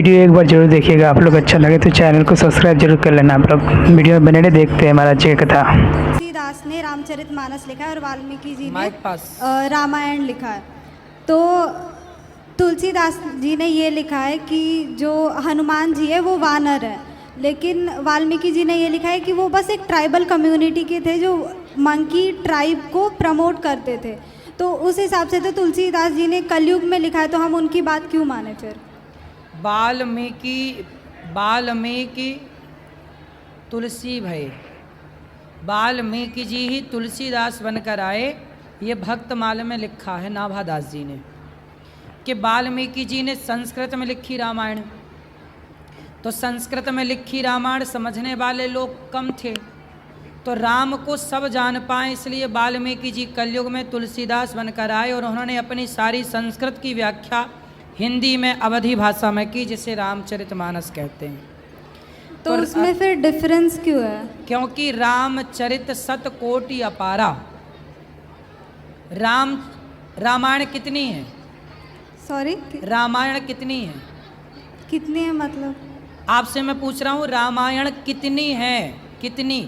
Video एक बार जरूर देखिएगा। आप लोग अच्छा लगे तो चैनल को सब्सक्राइब जरूर कर लेना। आप लोग वीडियो में बने रहे, देखते हैं हमारा जय कथा। तुलसीदास ने रामचरितमानस लिखा है और वाल्मीकि जी ने रामायण लिखा है। तो तुलसीदास जी ने ये लिखा है कि जो हनुमान जी है वो वानर है, लेकिन वाल्मीकि जी ने ये लिखा है कि वो बस एक ट्राइबल कम्युनिटी के थे जो मंकी ट्राइब को प्रमोट करते थे। तो उस हिसाब से तो तुलसीदास जी ने कलयुग में लिखा है, तो हम उनकी बात क्यों माने फिर? वाल्मीकि तुलसी भय, वाल्मीकि जी ही तुलसीदास बनकर आए। ये भक्तमाल में लिखा है नाभादास जी ने कि वाल्मीकि जी ने संस्कृत में लिखी रामायण। तो संस्कृत में लिखी रामायण समझने वाले लोग कम थे, तो राम को सब जान पाए, इसलिए वाल्मीकि जी कलयुग में तुलसीदास बनकर आए और उन्होंने अपनी सारी संस्कृत की व्याख्या हिंदी में अवधी भाषा में की, जिसे रामचरितमानस कहते हैं। तो उसमें फिर डिफरेंस क्यों है? क्योंकि रामचरित सतकोटि अपारा। रामायण कितनी है? सॉरी, रामायण कितनी है? कितनी है मतलब? आपसे मैं पूछ रहा हूँ रामायण कितनी है? कितनी?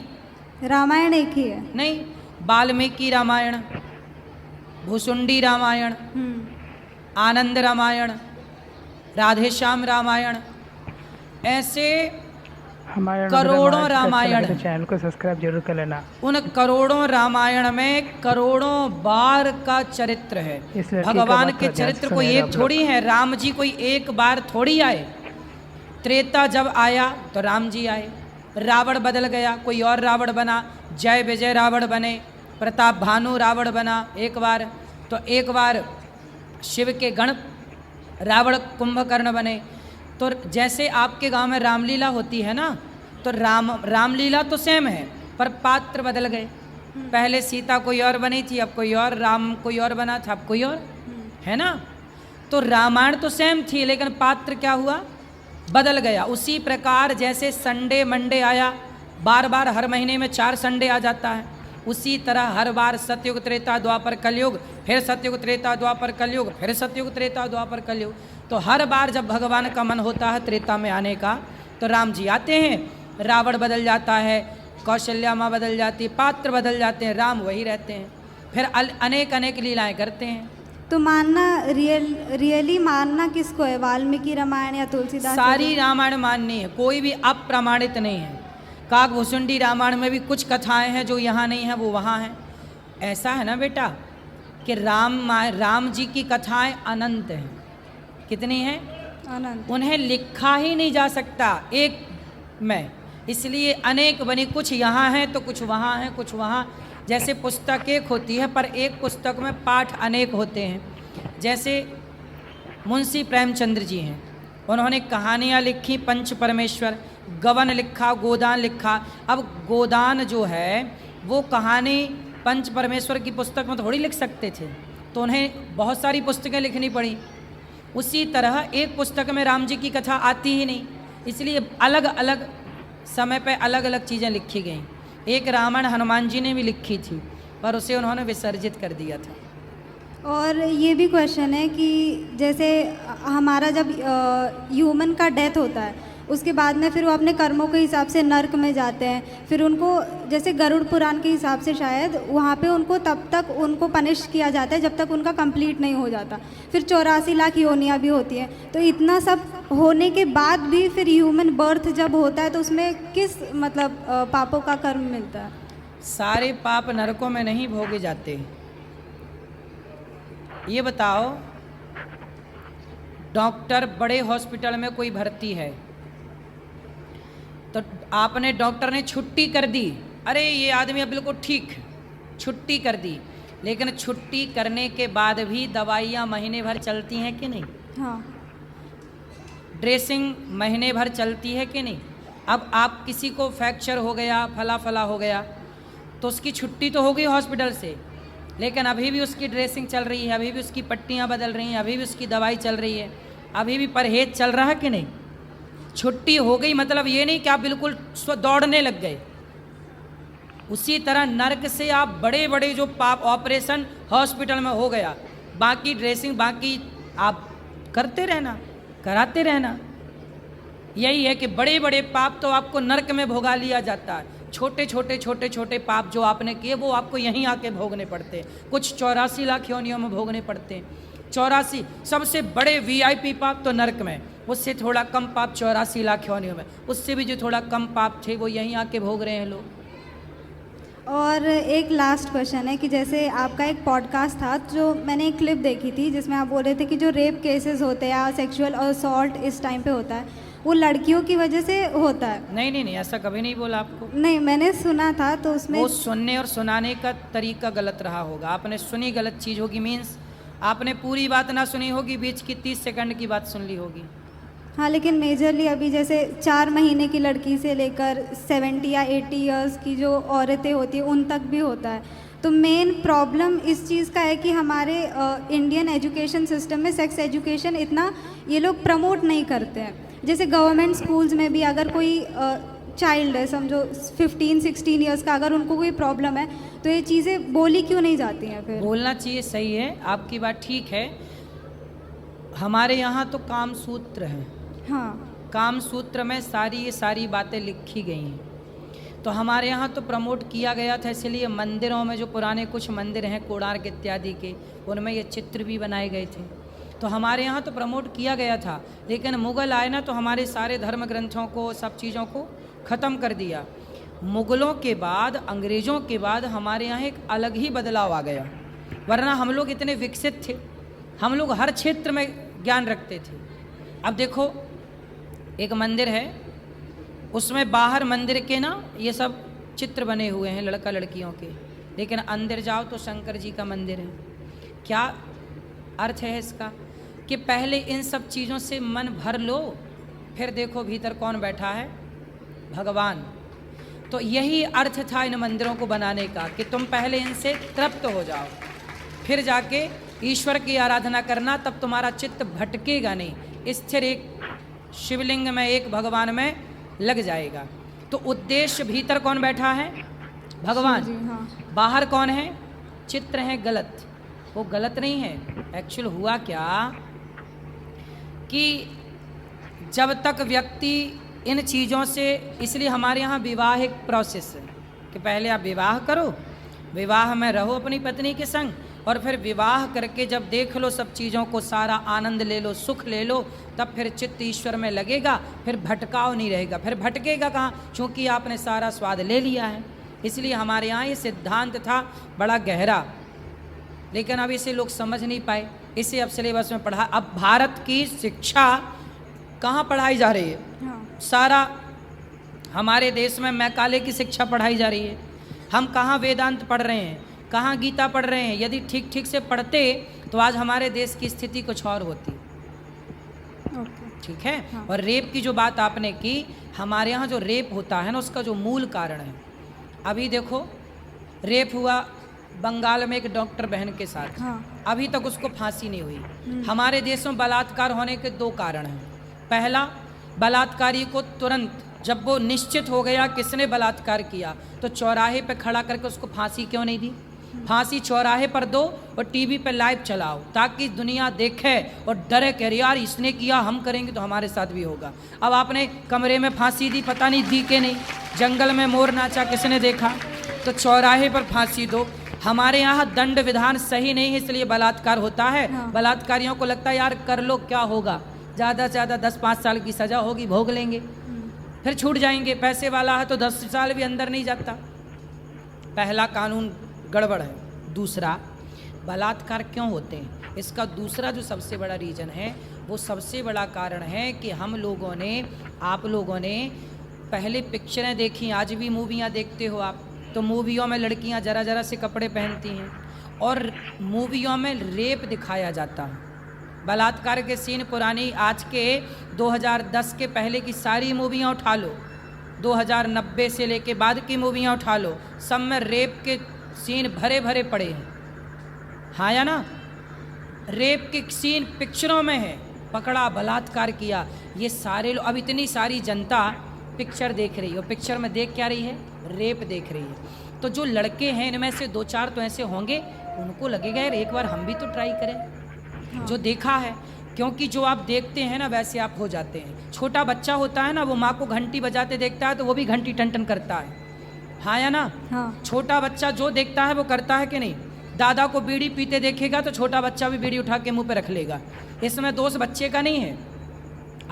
रामायण एक ही है। नहीं, वाल्मीकि रामायण, भुसुंडी रामायण, आनंद रामायण, राधेश्याम रामायण, ऐसे करोड़ों रामायण। चैनल को सब्सक्राइब जरूर कर लेना। उन करोड़ों रामायण में करोड़ों बार का चरित्र है। भगवान के चरित्र कोई एक थोड़ी है। राम जी कोई एक बार थोड़ी आए। त्रेता जब आया तो राम जी आए, रावण बदल गया, कोई और रावण बना, जय विजय रावण बने, प्रताप भानु रावण बना एक बार, तो एक बार शिव के गण रावण कुंभकर्ण बने। तो जैसे आपके गांव में रामलीला होती है ना, तो रामलीला तो सेम है, पर पात्र बदल गए। पहले सीता कोई और बनी थी, अब कोई और, राम कोई और बना था, अब कोई और, है ना। तो रामायण तो सेम थी, लेकिन पात्र क्या हुआ? बदल गया। उसी प्रकार जैसे संडे मंडे आया, बार बार हर महीने में 4 संडे आ जाता है, उसी तरह हर बार सतयुग त्रेता द्वापर कलयुग, फिर सतयुग त्रेता द्वापर कलयुग, फिर सतयुग त्रेता द्वापर कलयुग। तो हर बार जब भगवान का मन होता है त्रेता में आने का, तो राम जी आते हैं, रावण बदल जाता है, कौशल्या माँ बदल जाती, पात्र बदल जाते हैं, राम वही रहते हैं, फिर अनेक अनेक लीलाएं करते हैं। तो मानना रियली मानना किसको है, वाल्मीकि रामायण या तुलसीदास? सारी रामायण माननी है, कोई भी अप्रमाणित नहीं है। काकभूषुंडी रामायण में भी कुछ कथाएं हैं जो यहाँ नहीं है, वो वहाँ हैं। ऐसा है ना बेटा कि राम जी की कथाएं अनंत हैं। कितनी हैं? अनंत। उन्हें लिखा ही नहीं जा सकता एक में, इसलिए अनेक बनी, कुछ यहाँ हैं तो कुछ वहाँ हैं, कुछ वहाँ। जैसे पुस्तक एक होती है, पर एक पुस्तक में पाठ अनेक होते हैं। जैसे मुंशी प्रेमचंद्र जी हैं, उन्होंने कहानियाँ लिखी, पंच परमेश्वर, गवन लिखा, गोदान लिखा। अब गोदान जो है वो कहानी पंच परमेश्वर की पुस्तक में थोड़ी लिख सकते थे, तो उन्हें बहुत सारी पुस्तकें लिखनी पड़ी। उसी तरह एक पुस्तक में राम जी की कथा आती ही नहीं, इसलिए अलग अलग समय पे अलग अलग चीज़ें लिखी गईं। एक रामायण हनुमान जी ने भी लिखी थी, पर उसे उन्होंने विसर्जित कर दिया था। और ये भी क्वेश्चन है कि जैसे हमारा जब ह्यूमन का डेथ होता है, उसके बाद में फिर वो अपने कर्मों के हिसाब से नर्क में जाते हैं, फिर उनको जैसे गरुड़ पुराण के हिसाब से शायद वहाँ पे उनको तब तक उनको पनिश किया जाता है जब तक उनका कंप्लीट नहीं हो जाता। फिर 84 लाख योनियाँ भी होती हैं। तो इतना सब होने के बाद भी फिर ह्यूमन बर्थ जब होता है तो उसमें किस मतलब पापों का कर्म मिलता है? सारे पाप नरकों में नहीं भोगे जाते। ये बताओ, डॉक्टर बड़े हॉस्पिटल में कोई भर्ती है, तो आपने डॉक्टर ने छुट्टी कर दी, अरे ये आदमी अब बिल्कुल ठीक, छुट्टी कर दी, लेकिन छुट्टी करने के बाद भी दवाइयाँ महीने भर चलती हैं कि नहीं? हाँ। ड्रेसिंग महीने भर चलती है कि नहीं? अब आप किसी को फ्रैक्चर हो गया, फला फला हो गया, तो उसकी छुट्टी तो हो गई हॉस्पिटल से, लेकिन अभी भी उसकी ड्रेसिंग चल रही है, अभी भी उसकी पट्टियाँ बदल रही हैं, अभी भी उसकी दवाई चल रही है, अभी भी परहेज चल रहा है कि नहीं? छुट्टी हो गई मतलब ये नहीं कि आप बिल्कुल दौड़ने लग गए। उसी तरह नर्क से आप बड़े बड़े जो पाप ऑपरेशन हॉस्पिटल में हो गया, बाकी ड्रेसिंग बाकी आप करते रहना, कराते रहना, यही है कि बड़े बड़े पाप तो आपको नरक में भोगा लिया जाता है, छोटे छोटे पाप जो आपने किए वो आपको यहीं आके भोगने पड़ते हैं। कुछ 84 लाख योनियों में भोगने पड़ते हैं। 84 सबसे बड़े VIP पाप तो नरक में, उससे थोड़ा कम पाप 84 लाख योनियों में, उससे भी जो थोड़ा कम पाप थे वो यहीं आके भोग रहे हैं लोग। और एक लास्ट क्वेश्चन है कि जैसे आपका एक पॉडकास्ट था जो मैंने एक क्लिप देखी थी जिसमें आप बोल रहे थे कि जो रेप केसेस होते हैं या सेक्सुअल असॉल्ट इस टाइम पे होता है वो लड़कियों की वजह से होता है। नहीं, ऐसा कभी नहीं बोला आपको। नहीं, मैंने सुना था तो उसमें वो सुनने और सुनाने का तरीका गलत रहा होगा, आपने सुनी गलत चीज़ होगी, मीन्स आपने पूरी बात ना सुनी होगी, बीच की 30 सेकंड की बात सुन ली होगी। हाँ, लेकिन मेजरली अभी जैसे 4 महीने की लड़की से लेकर 70 या 80 इयर्स की जो औरतें होती हैं उन तक भी होता है। तो मेन प्रॉब्लम इस चीज़ का है कि हमारे इंडियन एजुकेशन सिस्टम में सेक्स एजुकेशन इतना ये लोग प्रमोट नहीं करते हैं। जैसे गवर्नमेंट स्कूल्स में भी अगर कोई चाइल्ड है, समझो 15-16 इयर्स का, अगर उनको कोई प्रॉब्लम है तो ये चीज़ें बोली क्यों नहीं जाती हैं? फिर बोलना चाहिए, सही है, आपकी बात ठीक है। हमारे यहाँ तो काम सूत्र है, हाँ, काम सूत्र में सारी बातें लिखी गई हैं। तो हमारे यहाँ तो प्रमोट किया गया था, इसलिए मंदिरों में जो पुराने कुछ मंदिर हैं कोणार्क इत्यादि के, उनमें ये चित्र भी बनाए गए थे। तो हमारे यहाँ तो प्रमोट किया गया था, लेकिन मुग़ल आए ना तो हमारे सारे धर्म ग्रंथों को, सब चीज़ों को ख़त्म कर दिया। मुग़लों के बाद, अंग्रेज़ों के बाद हमारे यहाँ एक अलग ही बदलाव आ गया, वरना हम लोग इतने विकसित थे, हम लोग हर क्षेत्र में ज्ञान रखते थे। अब देखो, एक मंदिर है, उसमें बाहर मंदिर के ना ये सब चित्र बने हुए हैं लड़का लड़कियों के, लेकिन अंदर जाओ तो शंकर जी का मंदिर है। क्या अर्थ है इसका? कि पहले इन सब चीज़ों से मन भर लो, फिर देखो भीतर कौन बैठा है, भगवान। तो यही अर्थ था इन मंदिरों को बनाने का, कि तुम पहले इनसे तृप्त हो जाओ, फिर जाके ईश्वर की आराधना करना, तब तुम्हारा चित्त भटकेगा नहीं, स्थिर एक शिवलिंग में, एक भगवान में लग जाएगा। तो उद्देश्य भीतर कौन बैठा है, भगवान। जी, हाँ। बाहर कौन है, चित्र है गलत, वो गलत नहीं है। एक्चुअल हुआ क्या कि जब तक व्यक्ति इन चीज़ों से, इसलिए हमारे यहाँ विवाह एक प्रोसेस है कि पहले आप विवाह करो, विवाह में रहो अपनी पत्नी के संग, और फिर विवाह करके जब देख लो सब चीज़ों को, सारा आनंद ले लो, सुख ले लो, तब फिर चित्त ईश्वर में लगेगा, फिर भटकाव नहीं रहेगा। फिर भटकेगा कहाँ, क्योंकि आपने सारा स्वाद ले लिया है। इसलिए हमारे यहाँ ये सिद्धांत था बड़ा गहरा, लेकिन अब इसे लोग समझ नहीं पाए, इसे अब सिलेबस में पढ़ा। अब भारत की शिक्षा कहाँ पढ़ाई जा रही है, हाँ। सारा हमारे देश में मैकाले की शिक्षा पढ़ाई जा रही है। हम कहाँ वेदांत पढ़ रहे हैं, कहाँ गीता पढ़ रहे हैं। यदि ठीक ठीक से पढ़ते तो आज हमारे देश की स्थिति कुछ और होती। ठीक है। हाँ। और रेप की जो बात आपने की, हमारे यहाँ जो रेप होता है ना, उसका जो मूल कारण है, अभी देखो रेप हुआ बंगाल में एक डॉक्टर बहन के साथ, हाँ। अभी तक उसको फांसी नहीं हुई। हमारे देश में बलात्कार होने के 2 कारण हैं। पहला, बलात्कारी को तुरंत जब वो निश्चित हो गया किसने बलात्कार किया, तो चौराहे पे खड़ा करके उसको फांसी क्यों नहीं दी? फांसी चौराहे पर दो और टीवी पे लाइव चलाओ, ताकि दुनिया देखे और डरे कि यार इसने किया, हम करेंगे तो हमारे साथ भी होगा। अब आपने कमरे में फांसी दी, पता नहीं दी कि नहीं, जंगल में मोर नाचा किसने देखा, तो चौराहे पर फांसी दो। हमारे यहाँ दंड विधान सही नहीं है, इसलिए बलात्कार होता है। हाँ। बलात्कारियों को लगता है यार कर लो, क्या होगा, ज़्यादा से ज़्यादा 10-5 साल की सज़ा होगी, भोग लेंगे, फिर छूट जाएंगे। पैसे वाला है तो 10 साल भी अंदर नहीं जाता। पहला कानून गड़बड़ है। दूसरा, बलात्कार क्यों होते हैं, इसका दूसरा जो सबसे बड़ा रीज़न है, वो सबसे बड़ा कारण है कि हम लोगों ने, आप लोगों ने पहले पिक्चरें देखी, आज भी मूवियाँ देखते हो आप, तो मूवियों में लड़कियाँ जरा जरा से कपड़े पहनती हैं और मूवियों में रेप दिखाया जाता है। बलात्कार के सीन पुरानी, आज के 2010 के पहले की सारी मूवियाँ उठा लो, 2090 से लेके बाद की मूवियाँ उठा लो, सब में रेप के सीन भरे भरे पड़े हैं। हाँ या ना? रेप के सीन पिक्चरों में है, पकड़ा, बलात्कार किया, ये सारे लोग। अब इतनी सारी जनता पिक्चर देख रही है, और पिक्चर में देख क्या रही है, रेप देख रही है। तो जो लड़के हैं इनमें से 2-4 तो ऐसे होंगे, उनको लगेगा यार एक बार हम भी तो ट्राई करें। जो देखा है, क्योंकि जो आप देखते हैं ना वैसे आप हो जाते हैं। छोटा बच्चा होता है ना, वो माँ को घंटी बजाते देखता है तो वो भी घंटी टन टन करता है, हाँ या ना? हाँ। छोटा बच्चा जो देखता है वो करता है कि नहीं? दादा को बीड़ी पीते देखेगा तो छोटा बच्चा भी बीड़ी उठा के मुंह पे रख लेगा। इसमें दोष बच्चे का नहीं है,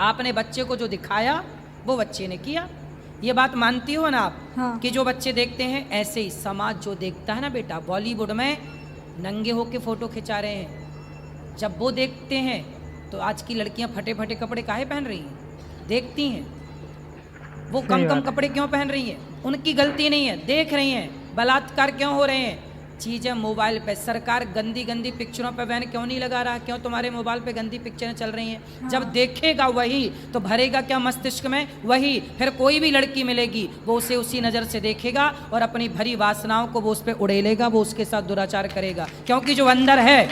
आपने बच्चे को जो दिखाया वो बच्चे ने किया। ये बात मानती हो ना आप? हाँ। कि जो बच्चे देखते हैं, ऐसे ही समाज जो देखता है ना बेटा, बॉलीवुड में नंगे होके फोटो खिंचा रहे हैं, जब वो देखते हैं तो आज की लड़कियां फटे फटे कपड़े काहे पहन रही हैं? देखती हैं वो कम कम कपड़े क्यों पहन रही हैं? उनकी गलती नहीं है, देख रही हैं। बलात्कार क्यों हो रहे हैं? चीज़ें मोबाइल पे, सरकार गंदी गंदी पिक्चरों पे बैन क्यों नहीं लगा रहा? क्यों तुम्हारे मोबाइल पे गंदी पिक्चरें चल रही हैं? हाँ। जब देखेगा वही तो भरेगा क्या मस्तिष्क में? वही। फिर कोई भी लड़की मिलेगी वो उसे उसी नज़र से देखेगा और अपनी भरी वासनाओं को वो उस पर उड़ेलेगा, वो उसके साथ दुराचार करेगा, क्योंकि जो अंदर है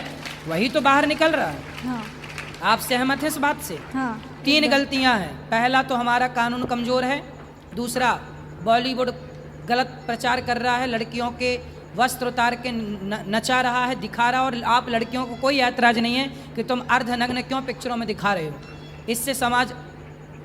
वही तो बाहर निकल रहा है। हाँ। आप सहमत हैं इस बात से? हाँ। 3 गलतियां हैं। पहला तो हमारा कानून कमज़ोर है, दूसरा बॉलीवुड गलत प्रचार कर रहा है, लड़कियों के वस्त्र उतार के नचा रहा है, दिखा रहा, और आप लड़कियों को कोई ऐतराज़ नहीं है कि तुम अर्धनग्न क्यों पिक्चरों में दिखा रहे हो। इससे समाज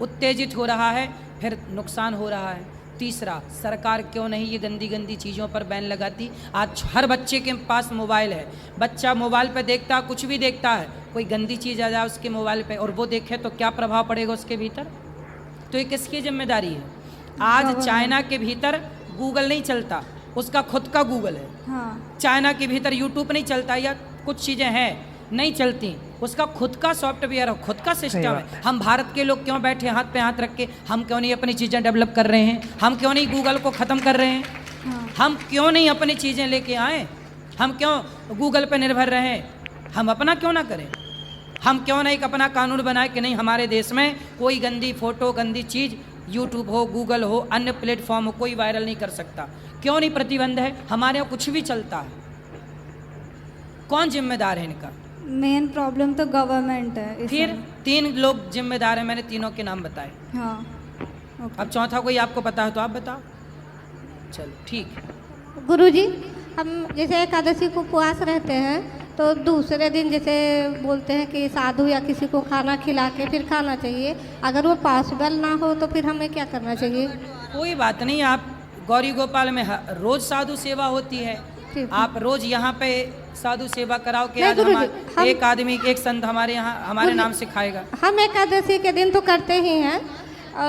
उत्तेजित हो रहा है, फिर नुकसान हो रहा है। तीसरा, सरकार क्यों नहीं ये गंदी गंदी चीज़ों पर बैन लगाती? आज हर बच्चे के पास मोबाइल है, बच्चा मोबाइल पे देखता, कुछ भी देखता है, कोई गंदी चीज़ आ जाए उसके मोबाइल पे और वो देखे तो क्या प्रभाव पड़ेगा उसके भीतर? तो ये किसकी जिम्मेदारी है? आज चाइना के भीतर गूगल नहीं चलता, उसका खुद का गूगल है। हाँ। चाइना के भीतर यूट्यूब नहीं चलता, या कुछ चीज़ें हैं नहीं चलती, उसका खुद का सॉफ्टवेयर है, खुद का सिस्टम है। हम भारत के लोग क्यों बैठे हाथ पे हाथ रख के, हम क्यों नहीं अपनी चीज़ें डेवलप कर रहे हैं? हम क्यों नहीं गूगल को ख़त्म कर रहे हैं? हाँ। हम क्यों नहीं अपनी चीज़ें लेके आए? हम क्यों गूगल पे निर्भर रहें? हम अपना क्यों ना करें? हम क्यों ना एक अपना कानून बनाए कि नहीं, हमारे देश में कोई गंदी फ़ोटो, गंदी चीज़ यूट्यूब हो, गूगल हो, अन्य प्लेटफॉर्म हो, कोई वायरल नहीं कर सकता? क्यों नहीं प्रतिबंध है? हमारे यहाँ कुछ भी चलता है, कौन जिम्मेदार है इनका? मेन प्रॉब्लम तो गवर्नमेंट है। फिर 3 लोग जिम्मेदार हैं, मैंने तीनों के नाम बताए। हाँ। ओके। अब चौथा कोई आपको पता है तो आप बताओ। चलो ठीक है। गुरुजी, हम जैसे एकादशी को उपवास रहते हैं तो दूसरे दिन जैसे बोलते हैं कि साधु या किसी को खाना खिला के फिर खाना चाहिए, अगर वो पॉसिबल ना हो तो फिर हमें क्या करना चाहिए? कोई बात नहीं, आप गौरी गोपाल में रोज साधु सेवा होती है, आप रोज यहाँ पे साधु सेवा कराओ कि आज एक आदमी, एक संत हमारे यहाँ हमारे नाम से खाएगा। हम एकादशी के दिन तो करते ही हैं,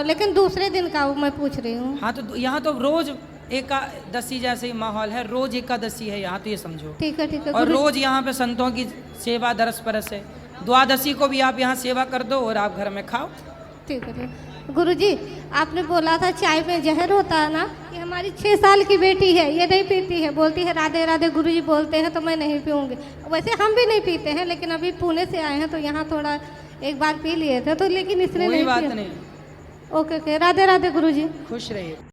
लेकिन दूसरे दिन का मैं पूछ रही हूँ। हाँ, तो यहाँ तो रोज एकादशी जैसे ही माहौल है, रोज एकादशी है यहाँ, तो ये समझो। ठीक है, ठीक है। और रोज यहाँ पे संतों की सेवा दरस परस है। द्वादशी को भी आप यहाँ सेवा कर दो और आप घर में खाओ। ठीक है। गुरुजी, आपने बोला था चाय में जहर होता है ना, कि हमारी 6 साल की बेटी है, ये नहीं पीती है, बोलती है राधे राधे गुरुजी बोलते हैं तो मैं नहीं पीऊँगी। वैसे हम भी नहीं पीते हैं, लेकिन अभी पुणे से आए हैं तो यहाँ थोड़ा एक बार पी लिए थे तो, लेकिन इसने कोई नहीं बात पिया। नहीं। ओके, राधे राधे गुरुजी। खुश रहिए।